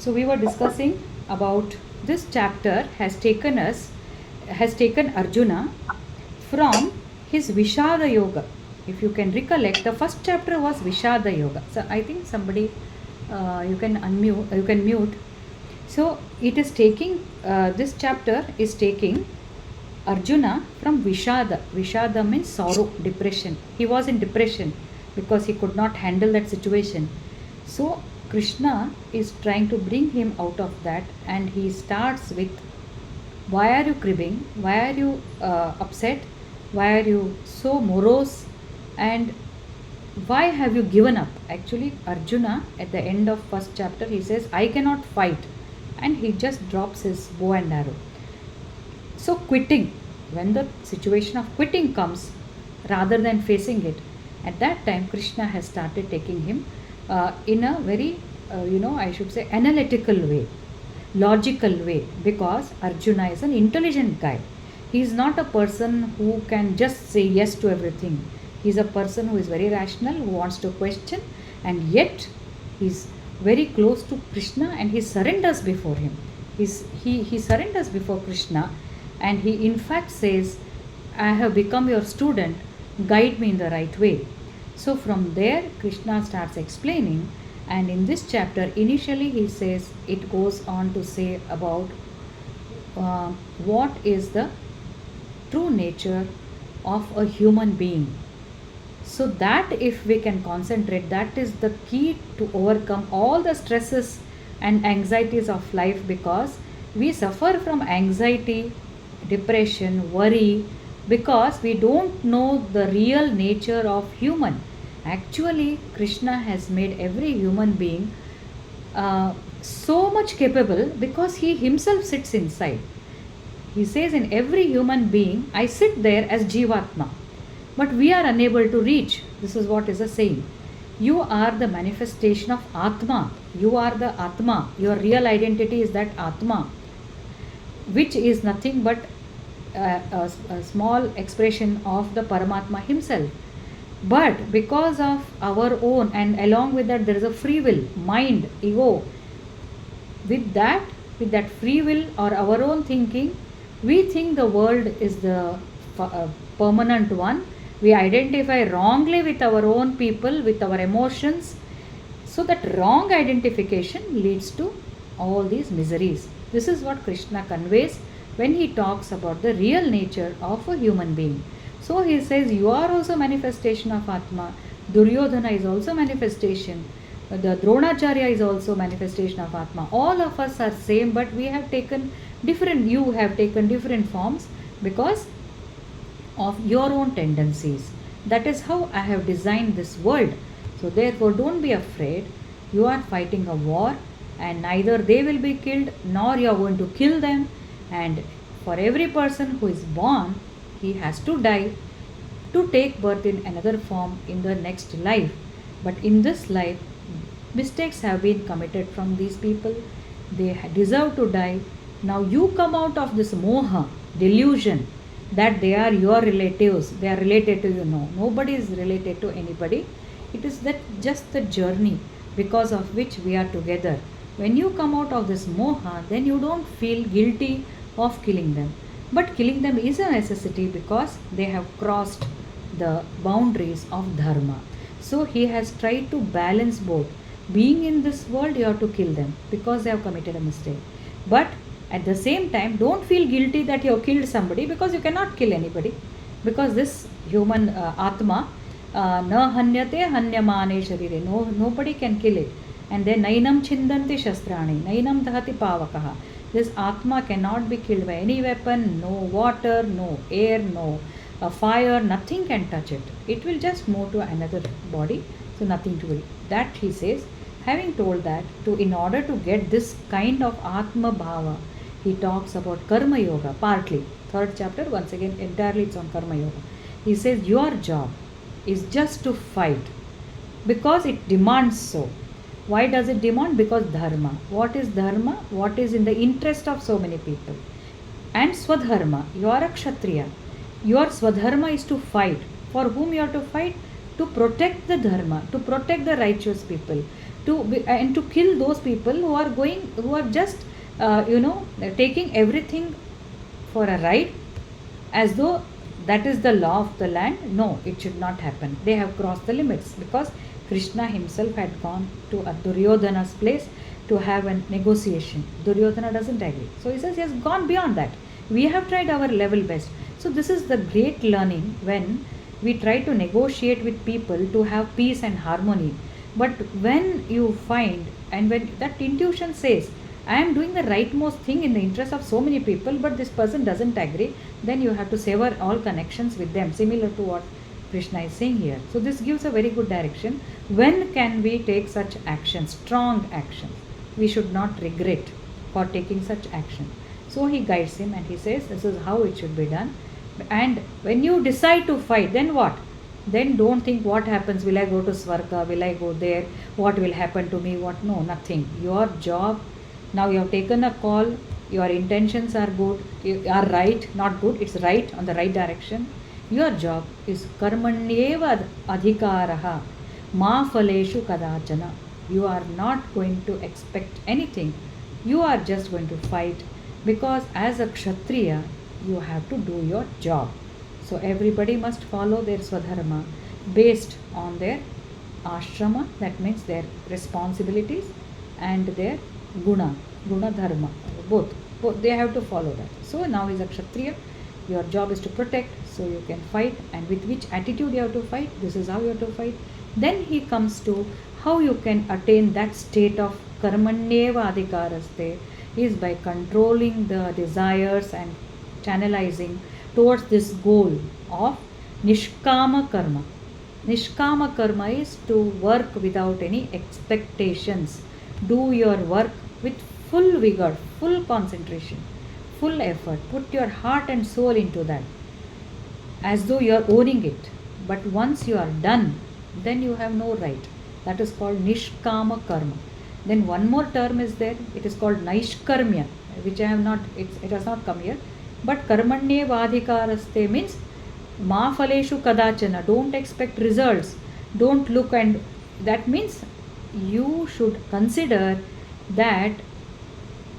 So we were discussing about this chapter has taken Arjuna from his Vishada Yoga. If you can recollect, the first chapter was Vishada Yoga. So I think somebody you can unmute, you can mute. So it is taking this chapter is taking Arjuna from Vishada. Vishada means sorrow, depression. He was in depression because he could not handle that situation. So Krishna is trying to bring him out of that, and he starts with, why are you cribbing? Why are you upset? Why are you so morose? And why have you given up? Actually, Arjuna at the end of first chapter he says, I cannot fight, and he just drops his bow and arrow. So quitting, when the situation of quitting comes, rather than facing it, at that time Krishna has started taking him in a very I should say analytical way, logical way, because Arjuna is an intelligent guy. He is not a person who can just say yes to everything. He is a person who is very rational, who wants to question, and yet he is very close to Krishna, and he surrenders before him. He surrenders before Krishna, and he in fact says, I have become your student, guide me in the right way. So from there Krishna starts explaining, and in this chapter initially he says, it goes on to say about what is the true nature of a human being. So that if we can concentrate, that is the key to overcome all the stresses and anxieties of life, because we suffer from anxiety, depression, worry, because we don't know the real nature of human. Actually, Krishna has made every human being so much capable, because he himself sits inside. He says, in every human being I sit there as Jivatma, but we are unable to reach. This is what is a saying. You are the manifestation of Atma. You are the Atma. Your real identity is that Atma, which is nothing but a small expression of the Paramatma himself. But because of our own, and along with that there is a free will, mind, ego, with that free will or our own thinking, we think the world is the permanent one. We identify wrongly with our own people, with our emotions. So that wrong identification leads to all these miseries. This is what Krishna conveys when he talks about the real nature of a human being. So he says, you are also manifestation of Atma. Duryodhana is also manifestation. The Dronacharya is also manifestation of Atma. All of us are same, but we have taken different, you have taken different forms because of your own tendencies. That is how I have designed this world. So therefore don't be afraid. You are fighting a war, and neither they will be killed nor you are going to kill them. And for every person who is born, he has to die to take birth in another form in the next life. But in this life, mistakes have been committed from these people. They deserve to die. Now you come out of this moha, delusion, that they are your relatives, they are related to you. No, nobody is related to anybody. It is that just the journey because of which we are together. When you come out of this moha, then you don't feel guilty of killing them. But killing them is a necessity because they have crossed the boundaries of dharma. So he has tried to balance both. Being in this world, you have to kill them because they have committed a mistake. But at the same time, don't feel guilty that you have killed somebody, because you cannot kill anybody. Because this human Atma, na hanyate hanyamane sharire, nobody can kill it. And then nainam chindanti shastrani, nainam dahati pavakaha. This Atma cannot be killed by any weapon, no water, no air, no fire, nothing can touch it. It will just move to another body, so nothing to it. That he says, having told that, in order to get this kind of Atma Bhava, he talks about Karma Yoga, partly. Third chapter, once again, entirely it's on Karma Yoga. He says, your job is just to fight because it demands so. Why does it demand? Because dharma. What is dharma? What is in the interest of so many people? And swadharma. You are a kshatriya. Your swadharma is to fight. For whom you have to fight? To protect the dharma, to protect the righteous people, and to kill those people who are just taking everything for a ride, as though that is the law of the land. No, it should not happen. They have crossed the limits, because Krishna himself had gone to a Duryodhana's place to have a negotiation. Duryodhana doesn't agree. So he says he has gone beyond that. We have tried our level best. So this is the great learning, when we try to negotiate with people to have peace and harmony. But when you find, and when that intuition says, I am doing the rightmost thing in the interest of so many people, but this person doesn't agree, then you have to sever all connections with them, similar to what Krishna is saying here. So this gives a very good direction. When can we take such action, strong action? We should not regret for taking such action. So he guides him and he says, this is how it should be done. And when you decide to fight, then what? Then don't think what happens, will I go to Svarga, will I go there, what will happen to me, what? No, nothing. Your job, now you have taken a call, your intentions are good, are right, not good, it's right, on the right direction. Your job is karmanyeva adhikaraha ma phaleshu kadachana. You are not going to expect anything. You are just going to fight, because as a kshatriya, you have to do your job. So everybody must follow their swadharma based on their ashrama, that means their responsibilities, and their guna dharma, both they have to follow that. So now is a kshatriya, your job is to protect, so you can fight, and with which attitude you have to fight, this is how you have to fight. Then he comes to how you can attain that state of karmanyeva adhikaraste, is by controlling the desires and channelizing towards this goal of nishkama karma. Nishkama karma is to work without any expectations. Do your work with full vigor, full concentration, full effort. Put your heart and soul into that, as though you are owning it. But once you are done, then you have no right. That is called nishkama karma. Then one more term is there, it is called naishkarmya, which I have not, it has not come here. But karmanyevadhikaraste means ma phaleshu kadachana, don't expect results, don't look, and that means you should consider that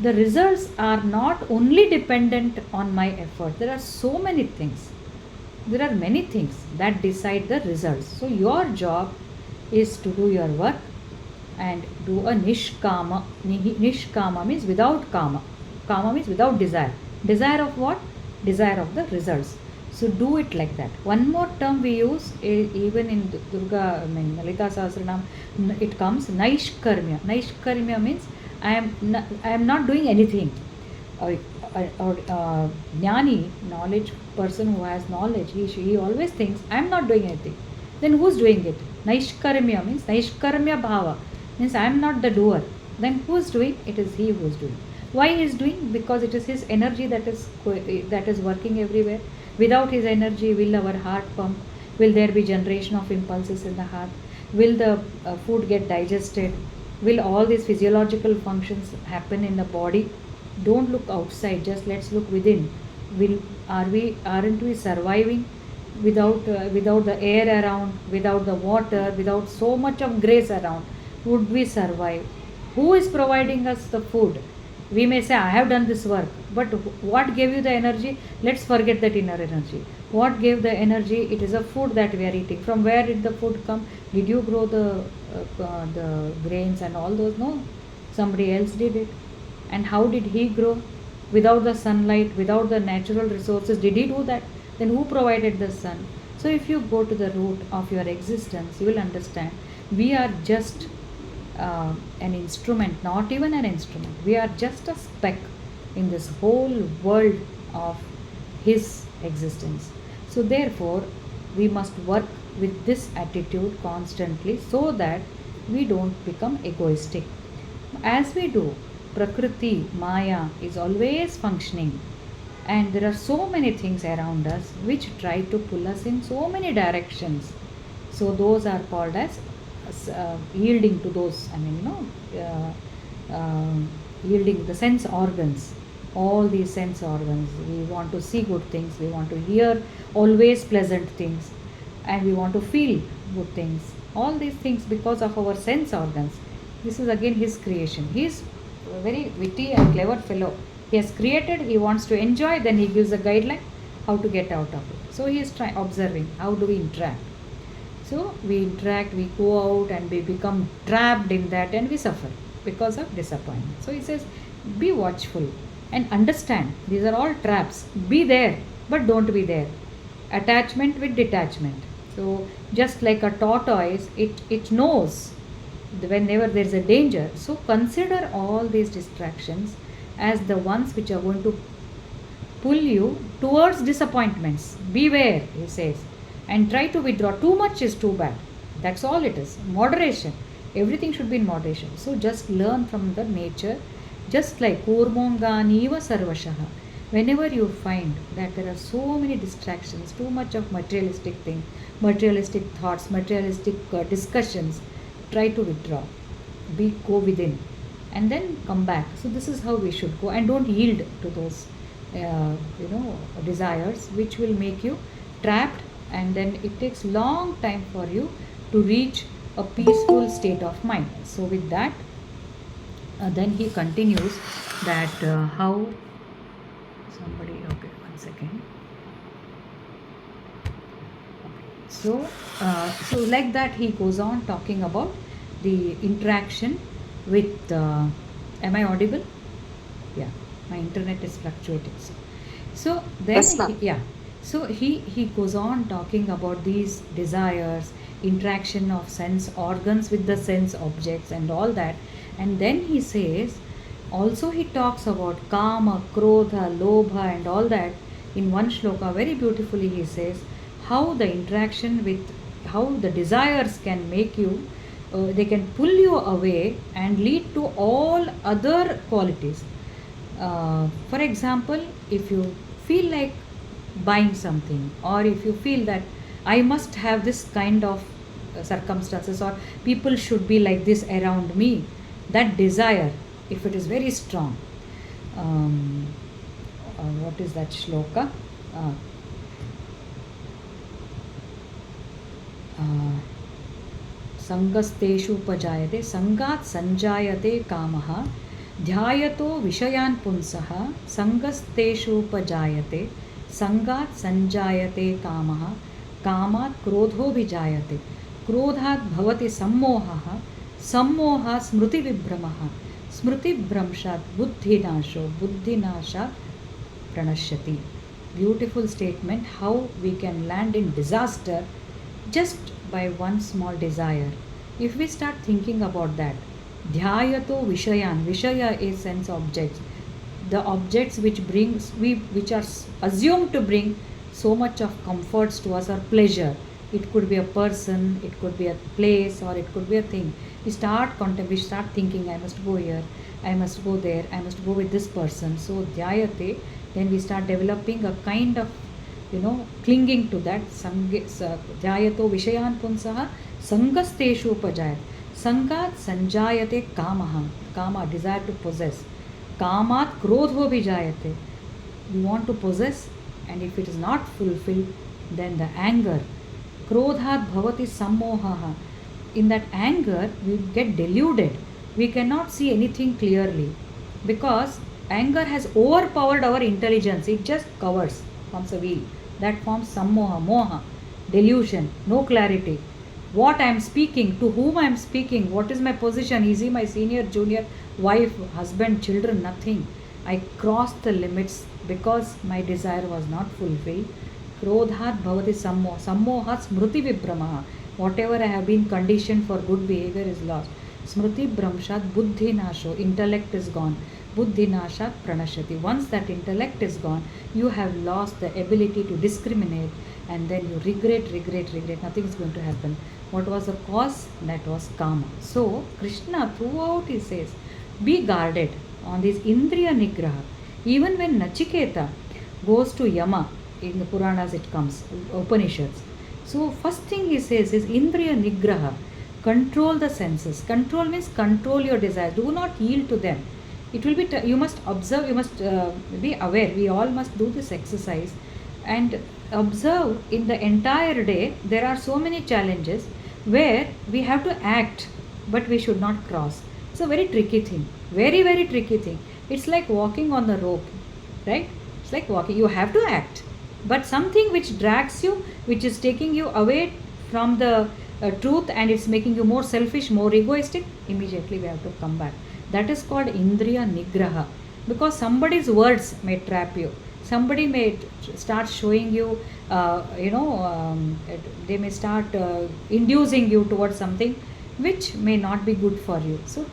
the results are not only dependent on my effort. There are so many things, there are many things that decide the results. So your job is to do your work and do a nishkama. Nishkama means without kama. Kama means without desire. Desire of what? Desire of the results. So do it like that. One more term we use, even in Durga, Lalita Sahasranam, it comes naishkarmya. Naishkarmya means I am not doing anything. Jnani, knowledge person who has knowledge, he always thinks I am not doing anything. Then who's doing it? Naishkarmya means naishkarmya bhava, means I am not the doer. Then who's doing? It is he who is doing. Why he is doing? Because it is his energy that is working everywhere. Without his energy, will our heart pump? Will there be generation of impulses in the heart? Will the food get digested? Will all these physiological functions happen in the body? Don't look outside, just let's look within. Aren't we surviving without the air around, without the water, without so much of grace around? Would we survive? Who is providing us the food? We may say, I have done this work, but what gave you the energy? Let's forget that inner energy. What gave the energy? It is a food that we are eating. From where did the food come? Did you grow the grains and all those? No, somebody else did it. And how did he grow? Without the sunlight, without the natural resources, did he do that? Then who provided the sun? So if you go to the root of your existence, you will understand we are just an instrument, not even an instrument. We are just a speck in this whole world of his existence. So therefore, we must work with this attitude constantly, so that we don't become egoistic. As we do, Prakriti, Maya is always functioning, and there are so many things around us which try to pull us in so many directions. So those are called as yielding to those, yielding the sense organs. All these sense organs, we want to see good things, we want to hear always pleasant things, and we want to feel good things. All these things, because of our sense organs, This is again his creation. He is a very witty and clever fellow. He has created, he wants to enjoy, then he gives a guideline how to get out of it. So he is observing how do we interact. So we interact, we go out and we become trapped in that and we suffer because of disappointment. So he says, be watchful and understand these are all traps. Be there, but don't be there. Attachment with detachment. So just like a tortoise, it knows whenever there is a danger. So consider all these distractions as the ones which are going to pull you towards disappointments. Beware, he says, and try to withdraw. Too much is too bad. That's all it is. Moderation. Everything should be in moderation. So just learn from the nature, just like Kurmonganiva Sarvashaha. Whenever you find that there are so many distractions, too much of materialistic thing, materialistic thoughts, materialistic discussions, try to withdraw. Go within and then come back. So this is how we should go, and don't yield to those desires which will make you trapped, and then it takes long time for you to reach a peaceful state of mind. So with that, then he continues that how somebody, okay, one second. So like that he goes on talking about the interaction with am I audible? Yeah, my internet is fluctuating. So then he goes on talking about these desires, interaction of sense organs with the sense objects and all that. And then he says, also he talks about kama, krodha, lobha and all that in one shloka. Very beautifully he says how the interaction with, how the desires can make you, they can pull you away and lead to all other qualities. For example, if you feel like buying something, or if you feel that I must have this kind of circumstances, or people should be like this around me, that desire, if it is very strong, what is that shloka? संगस्तेषु उपजायते संगात् संजायते कामः ध्यायतो विषयान् पुंसः संगस्तेषु उपजायते संगात् संजायते कामः कामात् क्रोधोऽभिजायते क्रोधात् भवति सम्मोहः सम्मोहात् स्मृतिविभ्रमः स्मृतिभ्रंशात् बुद्धिनाशो बुद्धिनाशात् प्रणश्यति. Beautiful statement, how we can land in disaster just by one small desire. If we start thinking about that, dhyayato vishayan, vishaya is sense objects, the objects which which are assumed to bring so much of comforts to us or pleasure. It could be a person, it could be a place, or it could be a thing. We start thinking, I must go here, I must go there, I must go with this person. So dhyayate, then we start developing a kind of clinging to that. Dhyayato vishayan punsaha sangasteshu upajayat sangat sanjayate kamaha, kama, desire to possess, kamat krodho vijayate, you want to possess, and if it is not fulfilled, then the anger, krodhat bhavati sammohaha, in that anger we get deluded, we cannot see anything clearly, because anger has overpowered our intelligence. It just covers, forms a veil. That forms sammoha, moha, delusion, no clarity. What I am speaking, to whom I am speaking, what is my position, is he my senior, junior, wife, husband, children, nothing. I crossed the limits because my desire was not fulfilled. Krodhat bhavati sammoha, sammoha smriti vibramaha. Whatever I have been conditioned for good behavior is lost. Smriti bramshat buddhi nasho, intellect is gone. Buddhi nashat pranashati. Once that intellect is gone, you have lost the ability to discriminate, and then you regret, nothing is going to happen. What was the cause? That was kama. So Krishna throughout he says, be guarded on this indriya nigraha. Even when Nachiketa goes to Yama, in the Puranas it comes, Upanishads. So first thing he says is indriya nigraha. Control the senses. Control means control your desires. Do not yield to them. It will be, you must observe, you must be aware. We all must do this exercise and observe in the entire day. There are so many challenges where we have to act, but we should not cross. It's a very tricky thing, very, very tricky thing. It's like walking on the rope, right? It's like walking, you have to act, but something which drags you, which is taking you away from the truth, and it's making you more selfish, more egoistic, immediately we have to come back. That is called indriya nigraha, because somebody's words may trap you. Somebody may start showing you, they may start inducing you towards something which may not be good for you. So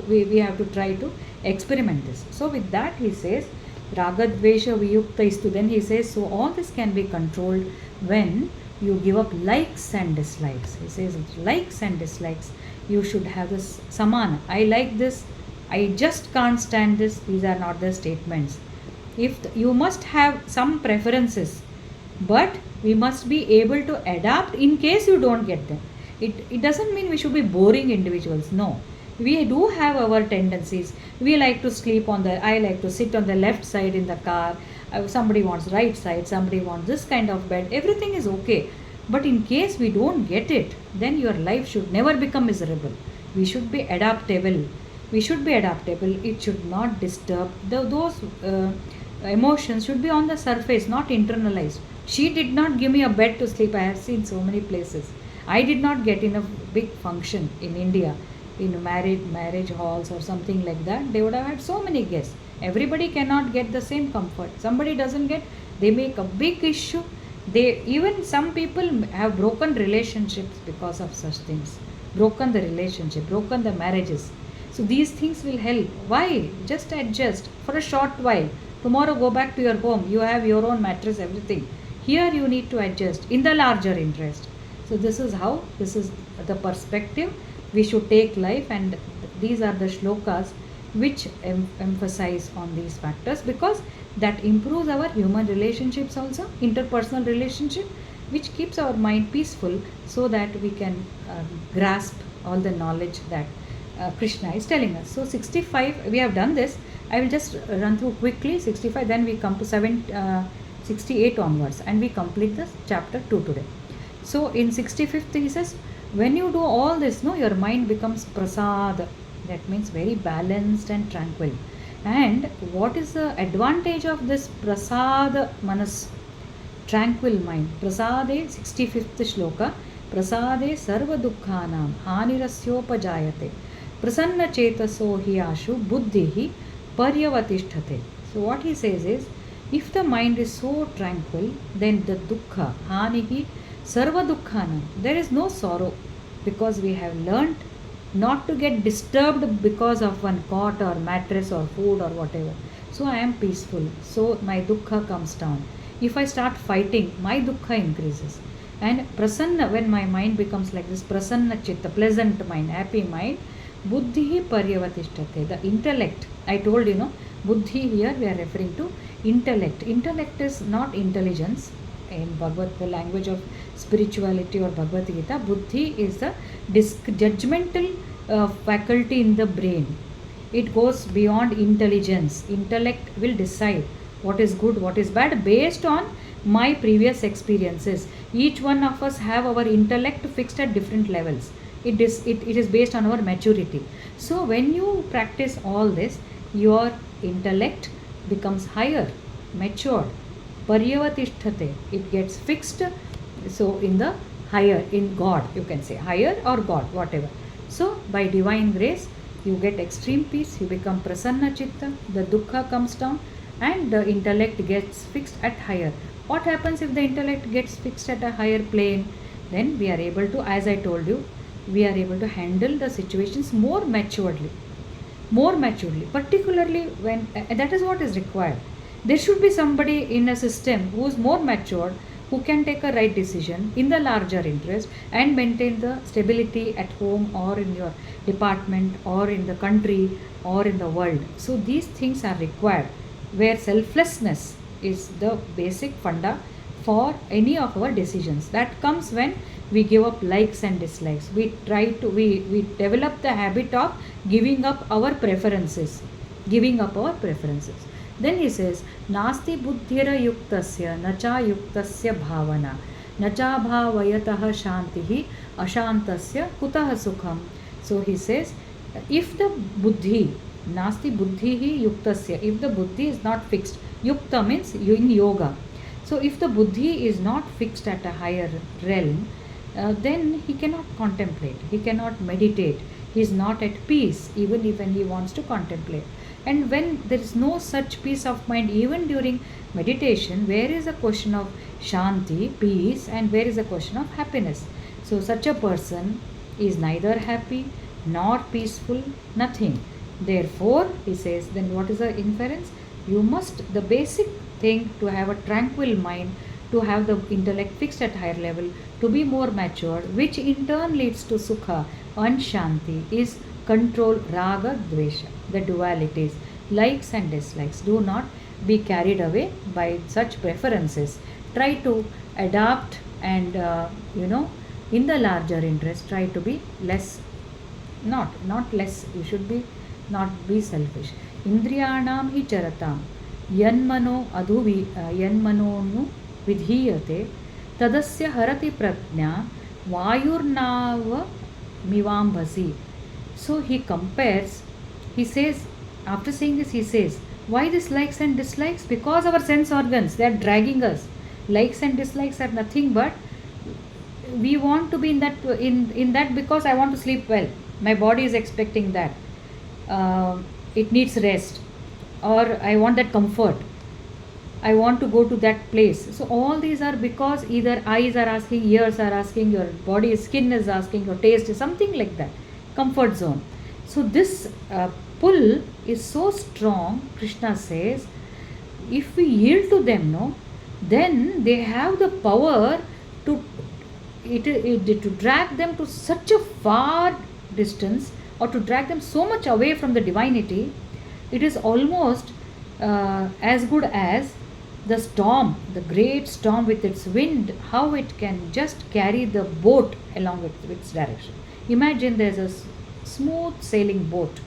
we have to try to experiment this. So with that he says ragadvesha viyukta istu. Then he says, so all this can be controlled when you give up likes and dislikes. He says likes and dislikes, you should have this samana. I like this, I just can't stand this. These are not the statements. You must have some preferences, but we must be able to adapt in case you don't get them. It doesn't mean we should be boring individuals. No, we do have our tendencies. We like to sleep I like to sit on the left side in the car. Somebody wants right side, somebody wants this kind of bed. Everything is okay. But in case we don't get it, then your life should never become miserable. We should be adaptable. We should be adaptable. It should not disturb. Those emotions should be on the surface, not internalized. She did not give me a bed to sleep. I have seen so many places. I did not get in a big function in India, in marriage halls or something like that. They would have had so many guests. Everybody cannot get the same comfort. Somebody doesn't get, they make a big issue. Even some people have broken relationships because of such things. Broken the relationship, broken the marriages. So these things will help. Why? Just adjust for a short while. Tomorrow go back to your home. You have your own mattress, everything. Here you need to adjust in the larger interest. So this is the perspective we should take life, and these are the shlokas which emphasize on these factors, because that improves our human relationships also, interpersonal relationship, which keeps our mind peaceful, so that we can grasp all the knowledge that Krishna is telling us. So 65, we have done this. I will just run through quickly 65, then we come to 68 onwards, and we complete this chapter 2 today. So in 65th he says, when you do all this, no, your mind becomes prasad. That means very balanced and tranquil. And what is the advantage of this prasad manas, tranquil mind? Prasade, 65th shloka, prasade sarva dukkhanam hanirasyopajayate prasanna chetaso hi ashu buddhihi paryavatishthate. So what he says is, if the mind is so tranquil, then the dukkha, hanihi, sarva dukkhanam, there is no sorrow, because we have learnt not to get disturbed because of one cot or mattress or food or whatever. So I am peaceful. So my dukkha comes down. If I start fighting, my dukkha increases. And prasanna, when my mind becomes like this, prasanna chitta, pleasant mind, happy mind, buddhi paryavatishtate, the intellect. I told buddhi here we are referring to intellect. Intellect is not intelligence. In the language of spirituality or Bhagavad Gita, buddhi is the judgmental faculty in the brain. It goes beyond intelligence. Intellect will decide what is good, what is bad, based on my previous experiences. Each one of us have our intellect fixed at different levels. It is based on our maturity. So when you practice all this, your intellect becomes higher, matured. Paryavatishthate, it gets fixed. So in the higher, in God, you can say higher or God, whatever. So by divine grace, you get extreme peace, you become prasanna chitta, the dukkha comes down, and the intellect gets fixed at higher. What happens if the intellect gets fixed at a higher plane? Then we are able to, as I told you, we are able to handle the situations more maturely, particularly when, that is what is required. There should be somebody in a system who is more matured, who can take a right decision in the larger interest and maintain the stability at home or in your department or in the country or in the world. So these things are required, where selflessness is the basic funda for any of our decisions. That comes when we give up likes and dislikes. We develop the habit of giving up our preferences. Then he says, Nasti buddhira yuktasya nacha yuktasya bhavana nacha bhavayatah shantihi ashantasya kutah sukham. So he says, If the buddhi, nasti buddhi yuktasya, if the buddhi is not fixed, yukta means in yoga. So if the buddhi is not fixed at a higher realm, then he cannot contemplate, he cannot meditate, he is not at peace even when he wants to contemplate. And when there is no such peace of mind, even during meditation, where is a question of shanti, peace, and where is a question of happiness? So, such a person is neither happy nor peaceful, nothing. Therefore, he says, then what is the inference? You must, the basic thing to have a tranquil mind, to have the intellect fixed at higher level, to be more mature, which in turn leads to sukha and shanti, is control raga dvesha, the dualities, likes and dislikes. Do not be carried away by such preferences. Try to adapt and in the larger interest, try to be less, not less, you should be not be selfish. Indriyanam hi charatam यन्मनो यन्मनोनु विधीयते तदस्य हरति प्रज्ञा वायुर्नाव मिवाम्भसि. So he compares, he says, after saying this, he says, why this likes and dislikes? Because our sense organs, they are dragging us. Likes and dislikes are nothing but we want to be in that because I want to sleep well. My body is expecting that. It needs rest, or I want that comfort. I want to go to that place. So all these are because either eyes are asking, ears are asking, your body, skin is asking, your taste is something like that. Comfort zone. So this pull is so strong. Krishna says, if we yield to them, no, then they have the power to to drag them to such a far distance, or to drag them so much away from the divinity. It is almost as good as the storm, the great storm with its wind, how it can just carry the boat along with its direction. Imagine there's a smooth sailing boat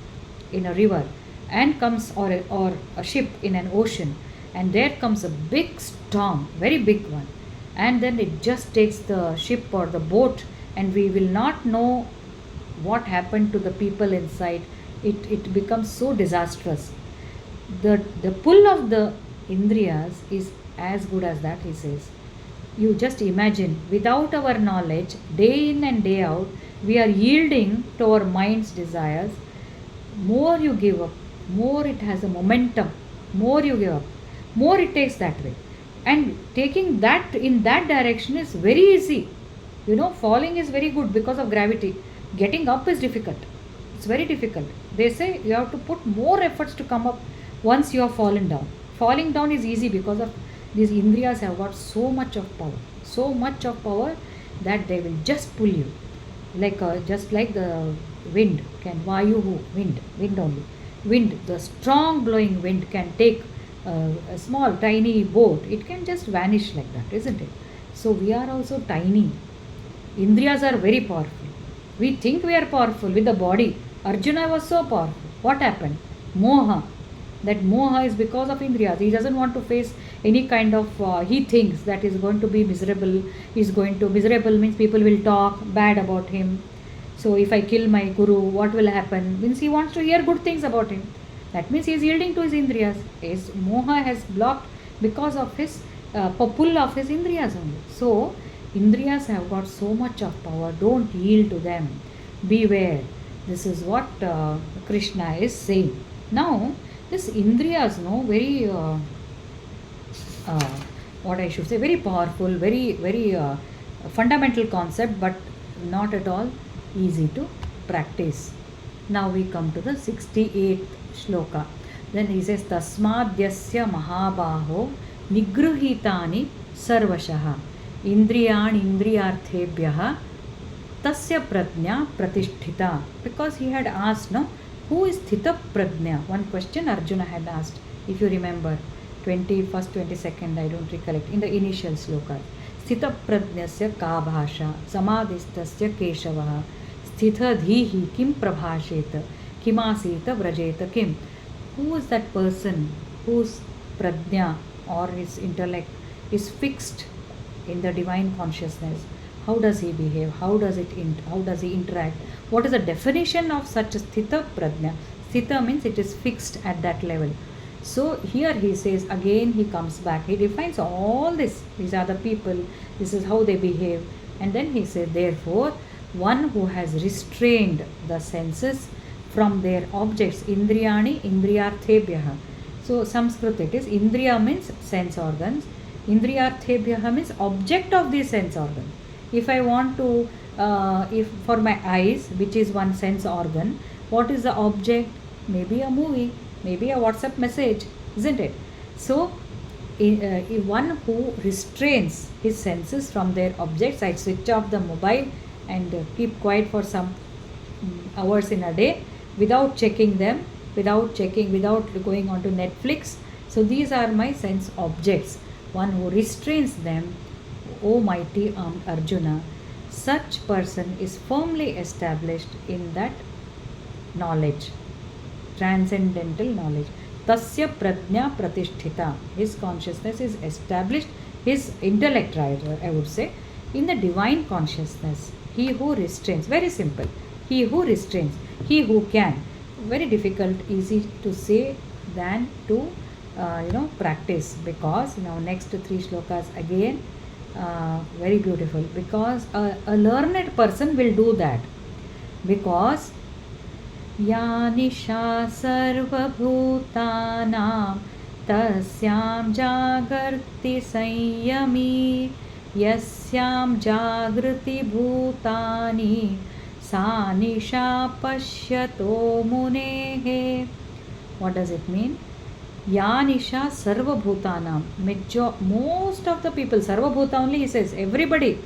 in a river, and comes, or a ship in an ocean, and there comes a big storm, very big one, and then it just takes the ship or the boat, and we will not know what happened to the people inside. It becomes so disastrous. The pull of the indriyas is as good as that, he says. You just imagine, without our knowledge, day in and day out, we are yielding to our mind's desires. More you give up, more it has a momentum. More you give up, more it takes that way. And taking that in that direction is very easy. Falling is very good because of gravity. Getting up is difficult. It's very difficult. They say you have to put more efforts to come up once you have fallen down. Falling down is easy because of these indriyas have got so much of power that they will just pull you, just like the wind can, wind only. Wind, the strong blowing wind can take a small tiny boat, it can just vanish like that, isn't it? So we are also tiny. Indriyas are very powerful. We think we are powerful with the body. Arjuna was so powerful. What happened? Moha. That moha is because of indriyas. He doesn't want to face any kind of, he thinks that is going to be miserable. Miserable means people will talk bad about him. So if I kill my guru, what will happen? Means he wants to hear good things about him. That means he is yielding to his indriyas. His moha has blocked because of his pull of his indriyas only. So indriyas have got so much of power. Don't yield to them. Beware. This is what Krishna is saying. Now, this indriyas, very, what I should say, very powerful, very, very fundamental concept, but not at all easy to practice. Now we come to the 68th shloka. Then he says, Tasmadyasya mahabaho nigruhitani sarvashaha indriyani indriyarthebhyaha tasya prajna pratisthita. Because he had asked, no, who is Sthita Prajna? One question Arjuna had asked, if you remember, 21st, 22nd, I don't recollect, in the initial sloka. Sthita Prajnasya ka bhasha, samadhistasya keshavaha, sthita dhihi kim prabhasheta, kimasita vrajeta kim. Who is that person whose prajna or his intellect is fixed in the divine consciousness? How does he behave? How does he interact? What is the definition of such a sthita prajna? Sthita means it is fixed at that level. So here he says again, he comes back, he defines all this. These are the people, this is how they behave. And then he said, therefore, one who has restrained the senses from their objects, indriyani indriyarthebhyah. So Sanskrit it is, indriya means sense organs, indriyarthebhyah means object of the sense organ. If I want to, if for my eyes, which is one sense organ, what is the object? Maybe a movie, maybe a WhatsApp message, isn't it? So one who restrains his senses from their objects, I switch off the mobile and keep quiet for some hours in a day without checking them, without going on to Netflix. So these are my sense objects. One who restrains them, O mighty armed Arjuna, such person is firmly established in that knowledge, transcendental knowledge. Tasya prajna pratisthita. His consciousness is established, his intellect, rather, I would say, in the divine consciousness. He who restrains, very simple. He who restrains, he who can. Very difficult, easy to say than to practice, because now next 3 shlokas again very beautiful, because a learned person will do that, because या निशा सर्वभूतानां तस्यां जागर्ति संयमी यस्यां जागृति भूतानि सा निशा पश्यतो मुनेः. What does it mean? Ya nisha sarva bhutanam. Most of the people, sarva bhuta only he says, everybody.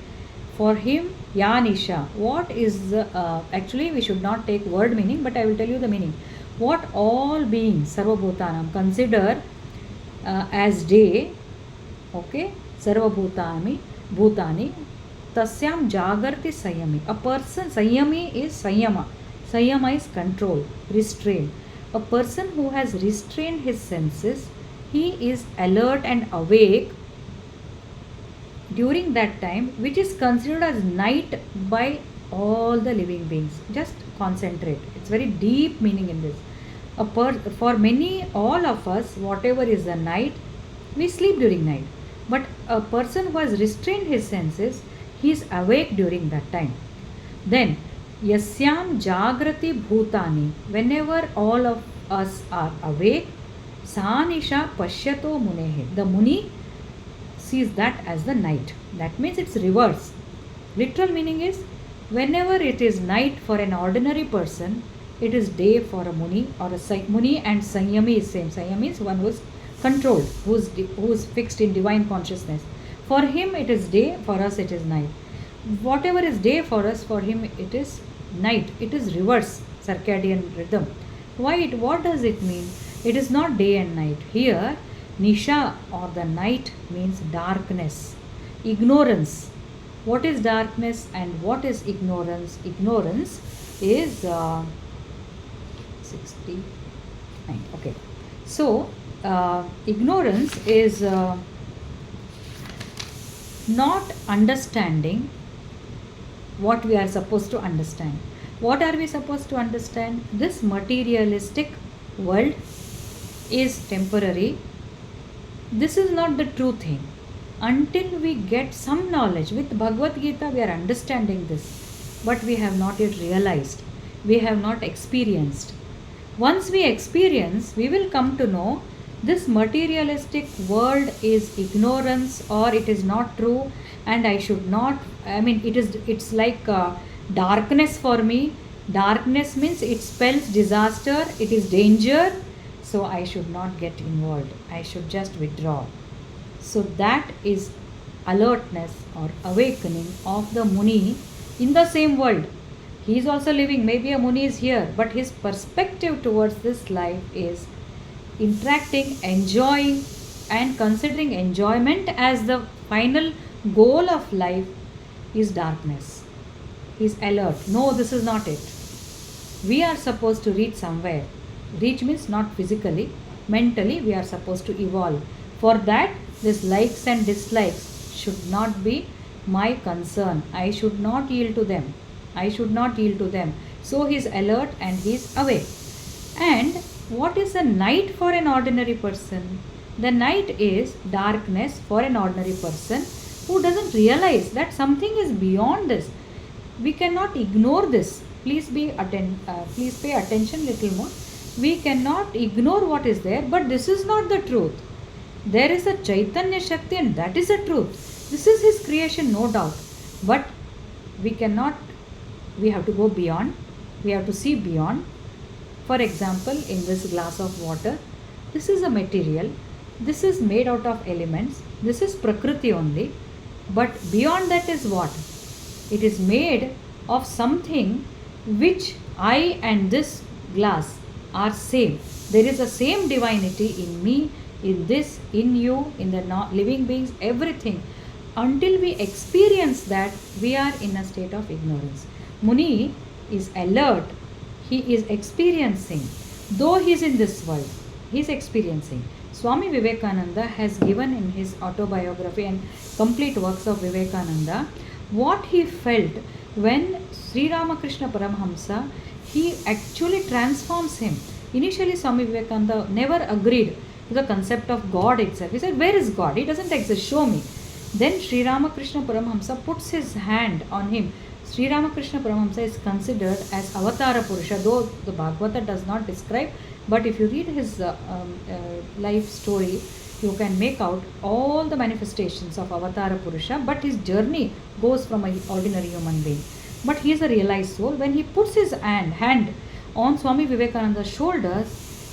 For him, ya nisha. What is actually we should not take word meaning, but I will tell you the meaning. What all beings, sarva bhutanam, consider as day, okay, sarva bhutani, tasyam jagarti sayami. A person, sayami is sayama. Sayama is control, restraint. A person who has restrained his senses, he is alert and awake during that time, which is considered as night by all the living beings. Just concentrate. It's very deep meaning in this. For many, all of us, whatever is the night, we sleep during night. But a person who has restrained his senses, he is awake during that time. Then, yasyam jagrati bhutani. Whenever all of us are awake, sa nisha pashyato munehe. The muni sees that as the night. That means it's reverse. Literal meaning is, whenever it is night for an ordinary person, it is day for a muni, or a muni and sanyami is same. Sanyami means one who is controlled, who is fixed in divine consciousness. For him it is day, for us it is night. Whatever is day for us, for him it is night. It is reverse circadian rhythm. What does it mean? It is not day and night. Here, nisha or the night means darkness, ignorance. What is darkness and what is ignorance? Ignorance is 69. Okay. So, ignorance is not understanding what we are supposed to understand. What are we supposed to understand? This materialistic world is temporary. This is not the true thing. Until we get some knowledge, with Bhagavad Gita we are understanding this, but we have not yet realized. We have not experienced. Once we experience, we will come to know this materialistic world is ignorance, or it is not true, and I should not, it's like darkness for me. Darkness means it spells disaster, it is danger, so I should not get involved. I should just withdraw. So that is alertness or awakening of the Muni in the same world. He is also living, maybe a Muni is here, but his perspective towards this life is interacting, enjoying, and considering enjoyment as the final goal of life is darkness. He is alert. No, this is not it. We are supposed to reach somewhere. Reach means not physically, mentally we are supposed to evolve. For that, this likes and dislikes should not be my concern. I should not yield to them. I should not yield to them. So he is alert and he is awake. And what is the night for an ordinary person? The night is darkness for an ordinary person who doesn't realize that something is beyond this. We cannot ignore this. Please pay attention little more. We cannot ignore what is there, but this is not the truth. There is a Chaitanya Shakti and that is the truth. This is his creation, no doubt. But we cannot, we have to go beyond. We have to see beyond. For example, in this glass of water, this is a material. This is made out of elements. This is Prakriti only. But beyond that is what? It is made of something which I and this glass are same. There is a same divinity in me, in this, in you, in the living beings, everything. Until we experience that, we are in a state of ignorance. Muni is alert. He is experiencing. Though he is in this world, he is experiencing. Swami Vivekananda has given in his autobiography and complete works of Vivekananda what he felt when Sri Ramakrishna Paramhamsa, he actually transforms him. Initially, Swami Vivekananda never agreed to the concept of God itself. He said, where is God? He doesn't exist, show me. Then Sri Ramakrishna Paramhamsa puts his hand on him. Sri Ramakrishna Paramhamsa is considered as Avatara Purusha, though the Bhagavata does not describe, but if you read his life story, you can make out all the manifestations of Avatara Purusha, but his journey goes from an ordinary human being. But he is a realized soul. When he puts his hand on Swami Vivekananda's shoulders,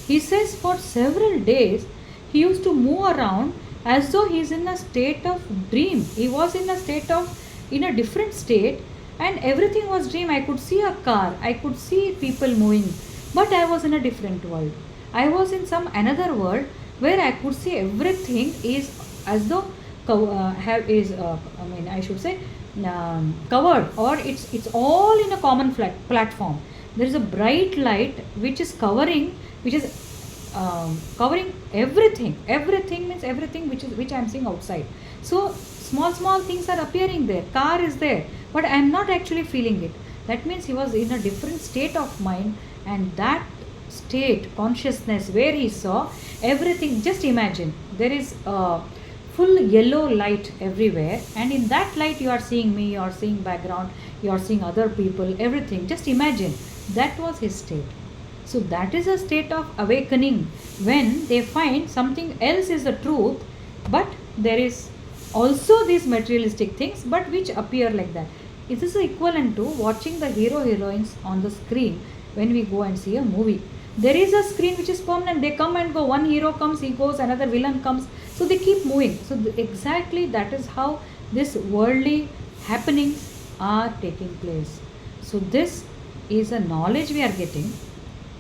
he says for several days he used to move around as though he is in a state of dream. He was in a different state, and everything was dream. I could see a car, I could see people moving, but I was in a different world. I was in some another world where I could see everything is as though covered, or it's all in a common platform. There is a bright light which is covering everything. Everything means everything which I am seeing outside. So small things are appearing there. Car is there, but I am not actually feeling it. That means he was in a different state of mind, and that state, consciousness, where he saw everything. Just imagine, there is a full yellow light everywhere, and in that light you are seeing me, you are seeing background, you are seeing other people, everything. Just imagine, that was his state. So that is a state of awakening, when they find something else is the truth, but there is also these materialistic things, but which appear like that. It is equivalent to watching the heroines on the screen when we go and see a movie. There is a screen which is permanent. They come and go. One hero comes, he goes, another villain comes. So they keep moving. So exactly that is how this worldly happenings are taking place. So this is a knowledge we are getting,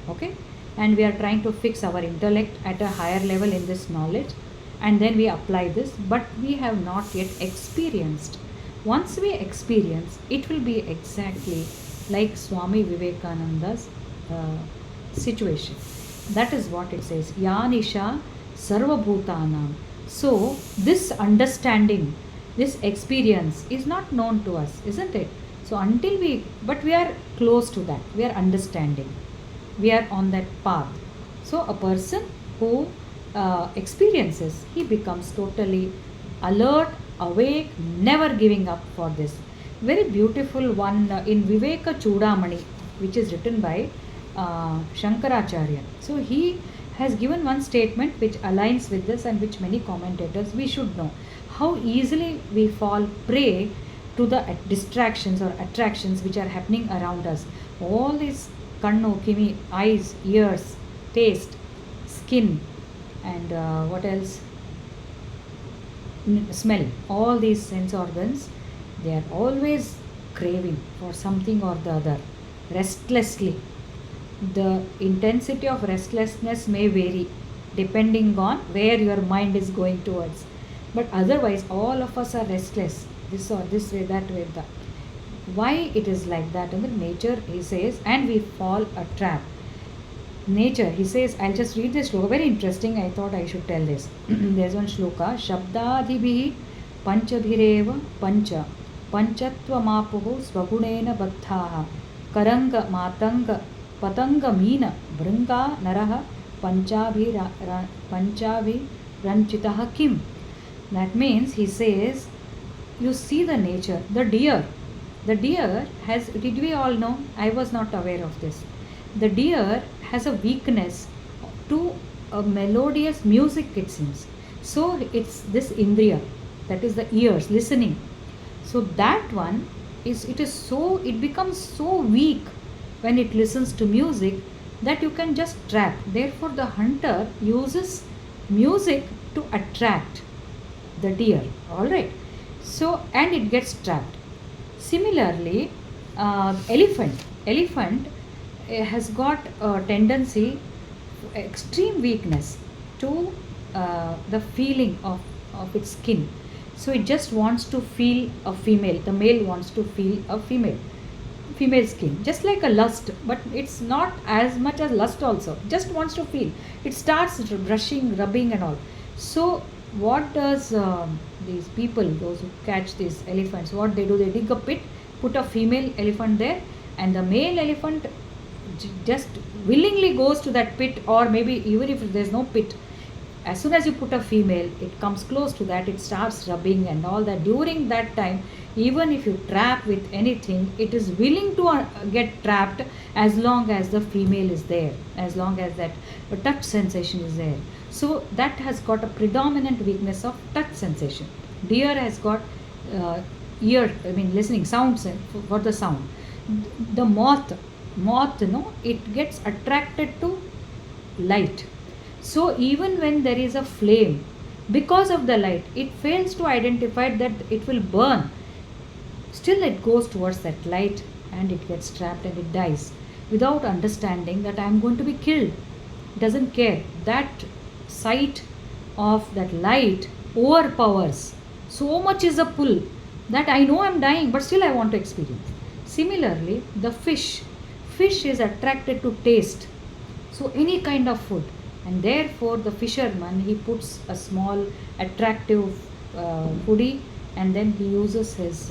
okay, and we are trying to fix our intellect at a higher level in this knowledge, and then we apply this, but we have not yet experienced. Once we experience, it will be exactly like Swami Vivekananda's situation. That is what it says, Yanisha Sarvabhutanam. So this understanding, this experience is not known to us, isn't it? So but we are close to that, we are understanding, we are on that path. So a person who experiences, he becomes totally alert, awake, never giving up for this. Very beautiful one in Viveka Chudamani, which is written by Shankaracharya. So he has given one statement which aligns with this, and which many commentators, we should know how easily we fall prey to the distractions or attractions which are happening around us. All these kannu, kimi, eyes, ears, taste, skin, and what else? Smell. All these sense organs, they are always craving for something or the other, restlessly. The intensity of restlessness may vary depending on where your mind is going towards, but otherwise all of us are restless, this or this way, that way, that. Why it is like that? In the nature, he says, and we fall a trap. Nature, he says, I'll just read this shloka, very interesting, I thought I should tell this. There's one shloka, Shabdadibhi panchabhireva pancha पञ्चत्वमापुः स्वगुणेन बद्धाः करङ्ग मातङ्ग पतङ्ग मीन भृङ्गा नरः पञ्चाभिरञ्चितः किम्. That means he says, you see the nature, the deer has, did we all know? I was not aware of this. The deer has a weakness to a melodious music, it seems. So it's this indriya, that is the ears, listening. So that one is, it becomes so weak when it listens to music that you can just trap. Therefore the hunter uses music to attract the deer. All right. So, and it gets trapped. Similarly, elephant has got a tendency, extreme weakness to the feeling of its skin. So it just wants to feel a female. The male wants to feel a female skin, just like a lust, but it's not as much as lust also. Just wants to feel. It starts brushing, rubbing, and all. So what does these people, those who catch these elephants, what they do? They dig a pit, put a female elephant there, and the male elephant just willingly goes to that pit, or maybe even if there's no pit, as soon as you put a female, it comes close to that, it starts rubbing and all that. During that time, even if you trap with anything, it is willing to get trapped as long as the female is there, as long as that touch sensation is there. So that has got a predominant weakness of touch sensation. Deer has got listening sounds for the sound. The moth, it gets attracted to light. So even when there is a flame, because of the light, it fails to identify that it will burn. Still it goes towards that light and it gets trapped and it dies without understanding that I am going to be killed. It doesn't care. That sight of that light overpowers. So much is a pull that I know I am dying, but still I want to experience. Similarly, the fish is attracted to taste. So any kind of food. And therefore the fisherman, he puts a small attractive hoodie, and then he uses his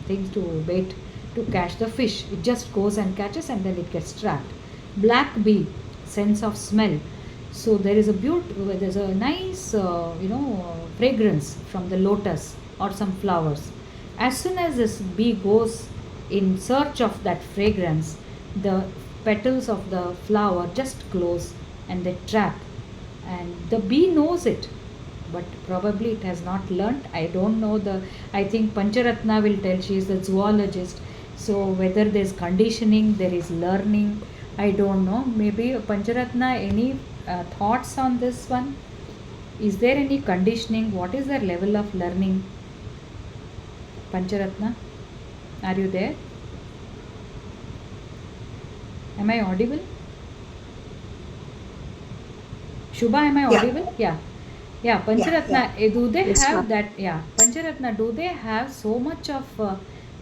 things to bait to catch the fish. It just goes and catches and then it gets trapped. Black bee, sense of smell. So there's a nice fragrance from the lotus or some flowers. As soon as this bee goes in search of that fragrance, the petals of the flower just close and they trap, and the bee knows it, but probably it has not learnt. I don't know, I think Pancharatna will tell, she is the zoologist, so whether there is conditioning, there is learning, I don't know. Maybe Pancharatna, any thoughts on this one? Is there any conditioning? What is their level of learning? Pancharatna, are you there? Am I audible? Shubha, am I audible? Yeah. Pancharatna, do they have that? Yeah, Pancharatna, do they have so much of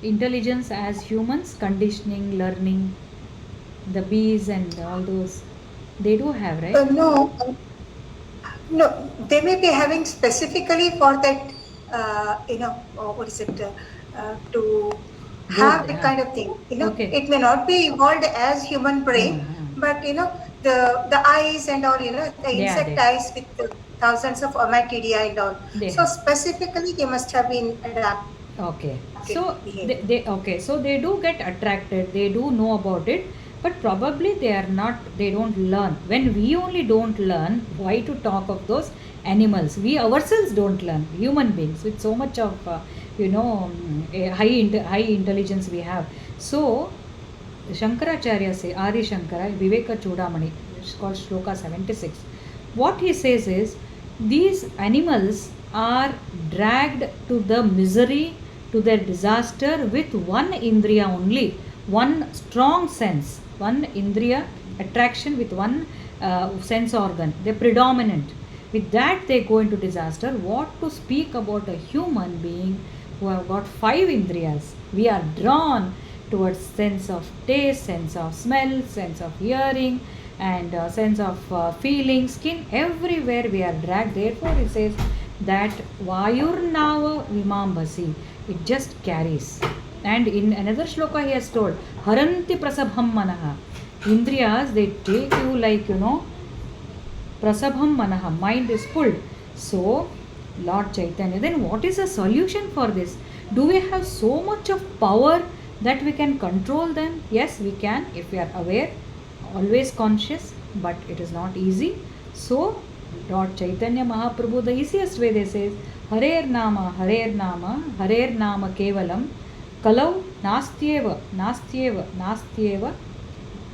intelligence as humans? Conditioning, learning, the bees and all those, they do have, right? No, they may be having specifically for that, to have that kind of thing. Okay. It may not be evolved as human brain, but the eyes and all, the insect eyes with the thousands of ommatidia and all. So specifically, they must have been adapted. Okay. So they do get attracted. They do know about it, but probably they don't learn. When we only don't learn, why to talk of those animals? We ourselves don't learn. Human beings with so much of high intelligence we have. So Shankaracharya say, Adi Shankara, Viveka Chudamani, it's called Shloka 76. What he says is, these animals are dragged to the misery, to their disaster with one indriya only, one strong sense, one indriya attraction with one sense organ, they're predominant. With that they go into disaster. What to speak about a human being who have got 5 indriyas? We are drawn towards sense of taste, sense of smell, sense of hearing, and sense of feeling, skin, everywhere we are dragged. Therefore it says that Vayurnava Vimambasi, It just carries. And in another shloka he has told, haranti prasabham manaha. Indriyas, they take you like, prasabham manaha, mind is pulled. So Lord Chaitanya, then what is the solution for this? Do we have so much of power that we can control them? Yes, we can, if we are aware, always conscious, but it is not easy. So Lord Chaitanya Mahaprabhu, the easiest way, they say, Harer Nama, Harer Nama, Harer Nama Kevalam, Kalau Nastyeva, Nastyeva, Nastyeva,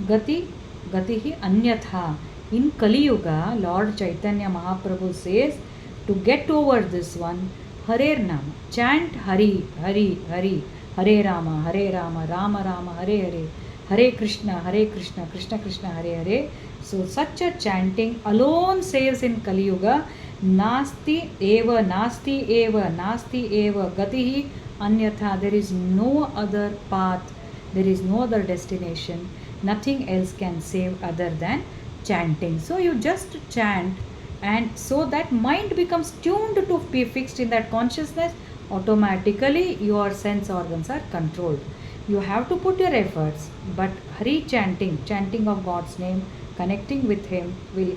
Gati, Gatihi Anyatha. In Kali Yuga, Lord Chaitanya Mahaprabhu says, to get over this one, Harer Nama, chant Hari, Hari, Hari, Hare Rama, Rama Rama, Hare Hare, Hare Krishna, Krishna Krishna, Hare Hare. So such a chanting alone saves in Kali Yuga, Nasti eva, Nasti eva, Nasti eva, Gatihi Anyatha. There is no other path, there is no other destination, nothing else can save other than chanting. So you just chant, and so that mind becomes tuned to be fixed in that consciousness. Automatically your sense organs are controlled. You have to put your efforts, but Hari chanting, chanting of God's name, connecting with Him will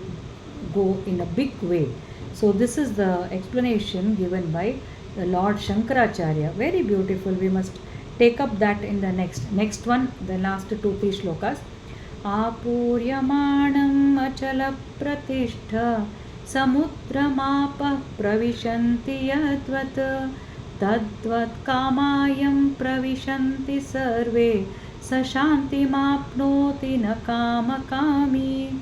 go in a big way. So this is the explanation given by the Lord Shankaracharya. Very beautiful. We must take up that in the next one, the last 2-3 shlokas. Apuryamaणम् अचलप्रतिष्ठा समुद्रमापः प्रविशन्ति यद्वत् तद्वत् कामायं प्रविशन्ति सर्वे स शान्तिमाप्नोति न कामकामी.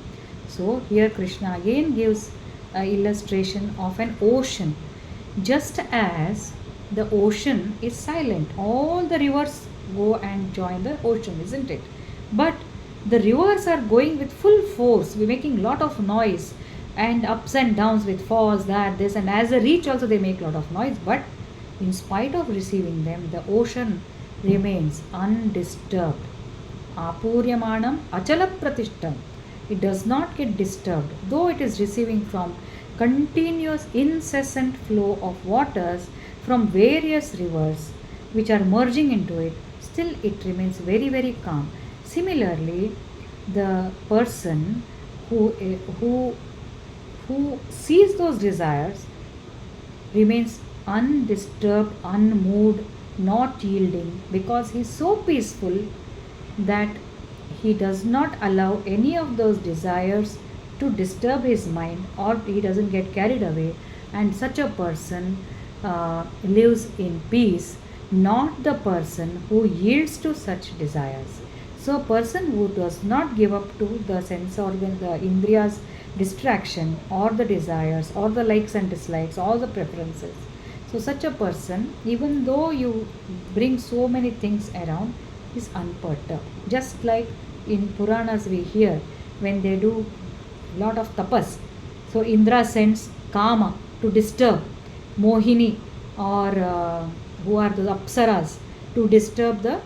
So here Krishna again gives an illustration of an ocean. Just as the ocean is silent, all the rivers go and join the ocean, isn't it? But the rivers are going with full force, we're making lot of noise and ups and downs with falls, that, this, and as they reach also they make lot of noise, but in spite of receiving them, the ocean remains undisturbed. Apuryamanam achala pratishtam. It does not get disturbed, though it is receiving from continuous incessant flow of waters from various rivers which are merging into it, still it remains very, very calm. Similarly, the person who sees those desires remains undisturbed, unmoved, not yielding, because he is so peaceful that he does not allow any of those desires to disturb his mind, or he doesn't get carried away, and such a person lives in peace, not the person who yields to such desires. So a person who does not give up to the sense organ, the indriyas distraction, or the desires, or the likes and dislikes, all the preferences. So such a person, even though you bring so many things around, is unperturbed. Just like in Puranas we hear, when they do lot of tapas, so Indra sends Kama to disturb Mohini, or who are the Apsaras, to disturb the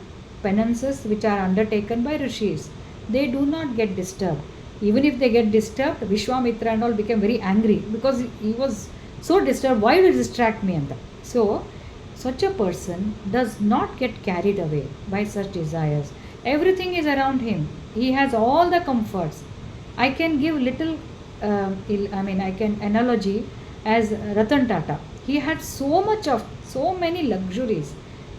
penances which are undertaken by rishis. They do not get disturbed. Even if they get disturbed, Vishwamitra and all became very angry, because he was so disturbed. Why will you distract me? And that. So such a person does not get carried away by such desires. Everything is around him. He has all the comforts. I can give little, I can analogy as Ratan Tata. He had so many luxuries.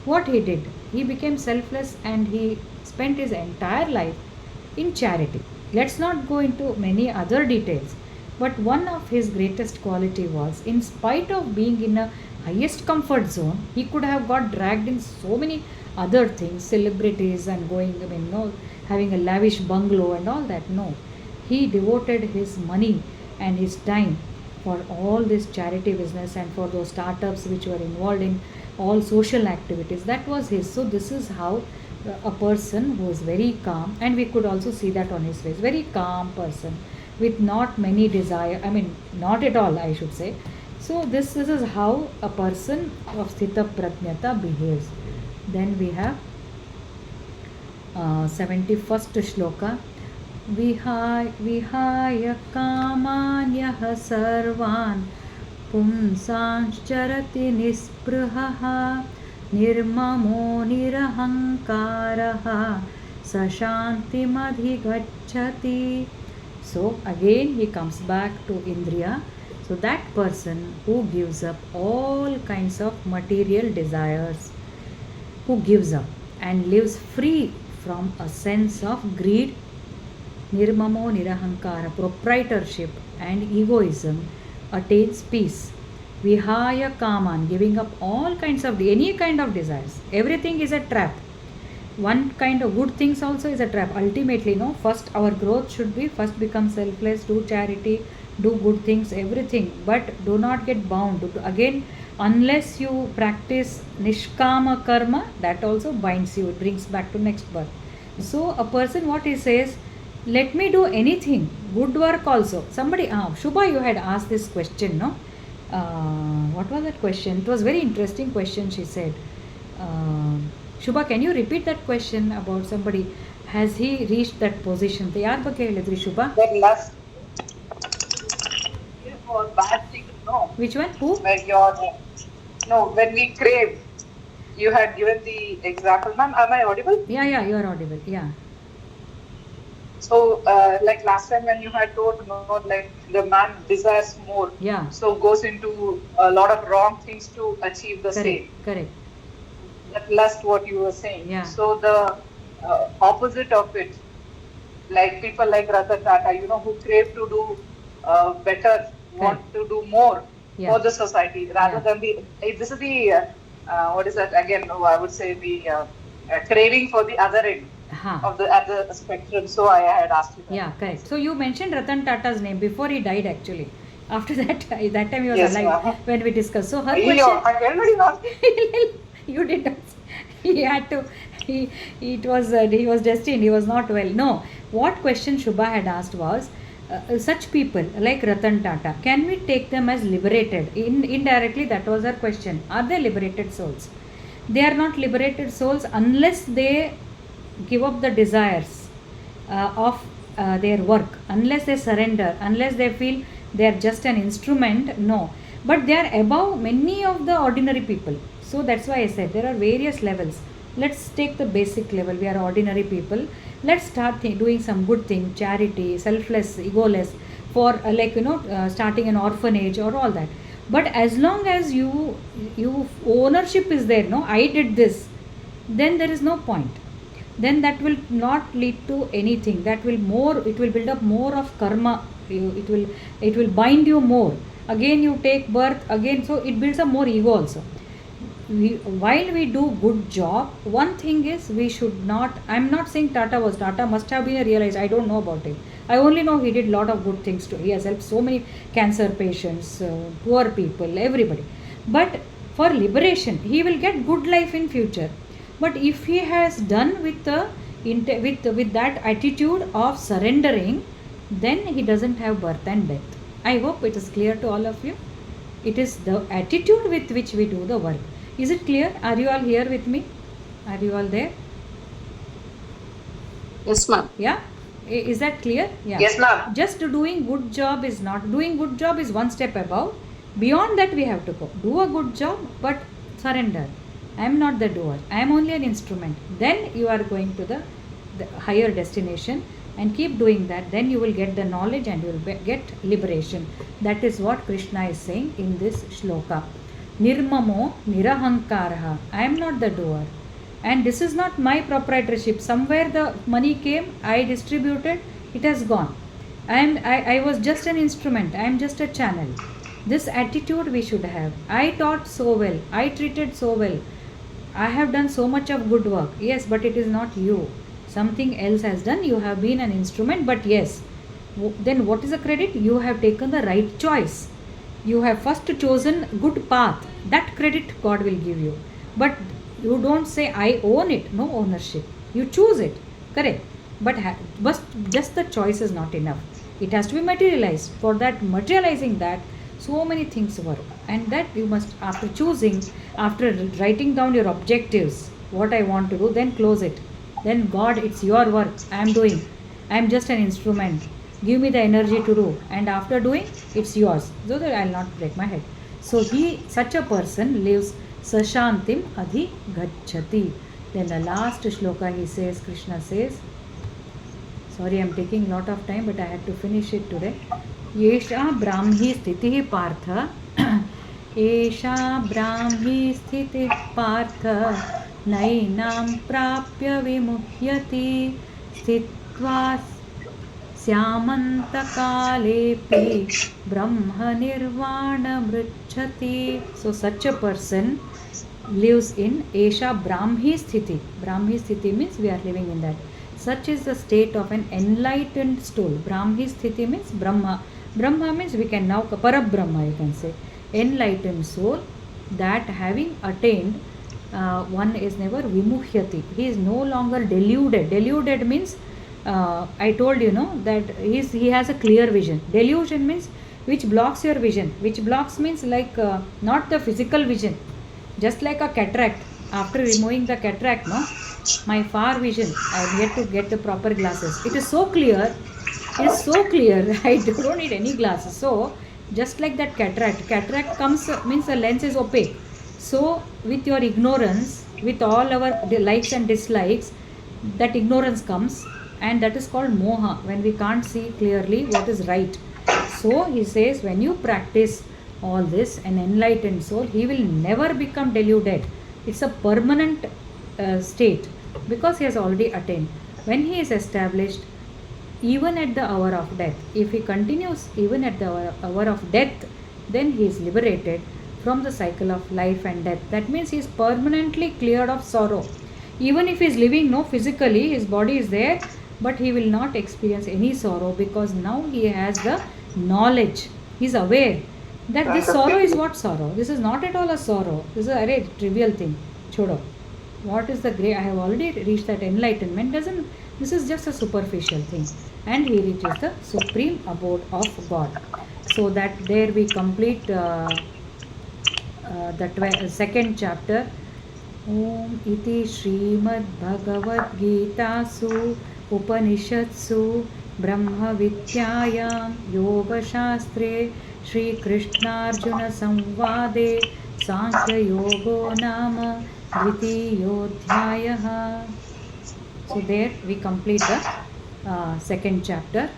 What he did? He became selfless and he spent his entire life in charity. Let's not go into many other details, but one of his greatest quality was, in spite of being in a highest comfort zone, he could have got dragged in so many other things, celebrities and going, having a lavish bungalow and all that. No, he devoted his money and his time for all this charity business and for those startups which were involved in all social activities. That was his. So this is how a person who is very calm, and we could also see that on his face, very calm person with not many desire, not at all, I should say. So this is how a person of Sthita Prajnata behaves. Then we have 71st shloka. Vihaya kamanyah sarvan pumsanscharati nispraha Nirmamo nirahankaraha sashantimadhigacchati. So again he comes back to Indriya. So that person who gives up all kinds of material desires, who gives up and lives free from a sense of greed, nirmamo nirahankara, proprietorship and egoism, attains peace. Vihaya kaman, giving up all kinds of any kind of desires. Everything is a trap. One kind of good things also is a trap. Ultimately, no, first our growth should be first become selfless, do charity, do good things, everything, but do not get bound. Again, unless you practice nishkama karma, that also binds you, it brings back to next birth. So a person, what he says, let me do anything, good work also. Somebody, Shubha, you had asked this question, no? What was that question? It was very interesting question, she said. Shubha, can you repeat that question about somebody? Has he reached that position? ಯಾರ ಬಗ್ಗೆ ಹೇಳಿದ್ರಿ Shubha? That lust for bad things, no. Which one? Who? When we crave. You had given the example, ma'am. Am I audible? Yeah, you are audible. Yeah. So, like last time when you had told, like the man desires more. Yeah. So goes into a lot of wrong things to achieve the same. Correct. That lust, what you were saying. Yeah. So the opposite of it, like people like Ratan Tata, who crave to do better, want to do more for the society rather than this is the what is that again? No, I would say the craving for the other end of the other spectrum. So I had asked you that. Yeah, correct. So you mentioned Ratan Tata's name before he died, actually. After that time he was alive when we discussed. So her question. You did not. He had to. He was destined. He was not well. No. What question Shubha had asked was, such people like Ratan Tata, can we take them as liberated? Indirectly, that was her question. Are they liberated souls? They are not liberated souls unless they give up the desires of their work, unless they surrender, unless they feel they are just an instrument. No, but they are above many of the ordinary people. So that's why I said there are various levels. Let's take the basic level. We are ordinary people. Let's start doing some good thing, charity, selfless, egoless, for starting an orphanage or all that. But as long as you ownership is there, no, I did this, then there is no point. Then that will not lead to anything. It will build up more of karma. It will bind you more. Again you take birth again, so it builds up more ego also. While we do good job, one thing is we should not, I'm not saying Tata must have been a realized, I don't know about him. I only know he did lot of good things too. He has helped so many cancer patients, poor people, everybody. But for liberation, he will get good life in future. But if he has done with that attitude of surrendering, then he doesn't have birth and death. I hope it is clear to all of you. It is the attitude with which we do the work. Is it clear? Are you all here with me? Are you all there? Yes, ma'am. Yeah? Is that clear? Yeah. Yes, ma'am. Just doing good job is not. Doing good job is one step above. Beyond that we have to go. Do a good job, but surrender. I am not the doer. I am only an instrument. Then you are going to the higher destination, and keep doing that. Then you will get the knowledge and you will get liberation. That is what Krishna is saying in this shloka. Nirmamo nirahankaraha. I am not the doer. And this is not my proprietorship. Somewhere the money came, I distributed, it has gone. I was just an instrument. I am just a channel. This attitude we should have. I taught so well. I treated so well. I have done so much of good work. Yes, but it is not you. Something else has done. You have been an instrument, but yes. Then what is the credit? You have taken the right choice. You have first chosen good path. That credit God will give you. But you don't say I own it. No ownership. You choose it. Correct. But just the choice is not enough. It has to be materialized. For that, materializing that, so many things work. And that you must, after choosing, after writing down your objectives, what I want to do, then close it. Then God, it's your work. I am doing. I am just an instrument. Give me the energy to do. And after doing, it's yours. So that I will not break my head. So such a person lives Sashantim adhi gacchati. Then the last shloka he says, Krishna says, sorry, I'm taking lot of time, but I had to finish it today. Yesha brahmi sthitih partha. एषा ब्राह्मी स्थितिः पार्थ नैनां प्राप्य विमुह्यति स्थित्वा स्यामन्तकालेऽपि ब्रह्मनिर्वाणमृच्छति. So such a person lives in Esha Brahmi Sthiti. Brahmi Sthiti means we are living in that. Such is the state of an enlightened soul. Brahmi Sthiti means Brahma. Brahma means we can now, Parabrahma you can say. Enlightened soul, that having attained, one is never vimuhyati. He is no longer deluded. Deluded means, I told you, that he has a clear vision. Delusion means which blocks your vision. Which blocks means like not the physical vision. Just like a cataract. After removing the cataract, my far vision, I am yet to get the proper glasses. It is so clear. It is so clear. I don't need any glasses. So, just like that cataract comes, means the lens is opaque. So with your ignorance, with all our likes and dislikes, that ignorance comes, and that is called moha, when we can't see clearly what is right. So he says, when you practice all this, an enlightened soul, he will never become deluded. It's a permanent state, because he has already attained. When he is established, even at the hour of death, if he continues even at the hour of death, then he is liberated from the cycle of life and death. That means he is permanently cleared of sorrow. Even if he is living, physically, his body is there, but he will not experience any sorrow, because now he has the knowledge. He is aware that this sorrow is what sorrow. This is not at all a sorrow. This is a very trivial thing. Chodo. What is the great? I have already reached that enlightenment. This is just a superficial thing. And he reaches the supreme abode of God. So that there we complete the second chapter. Om iti Srimad Bhagavadgita Upanishadsu Brahma Vidyayam Yoga Shastre Shri Krishnarjuna Samvade Sankhya Yogo Nama Dvitiyodhyayaha. So there we complete the second chapter.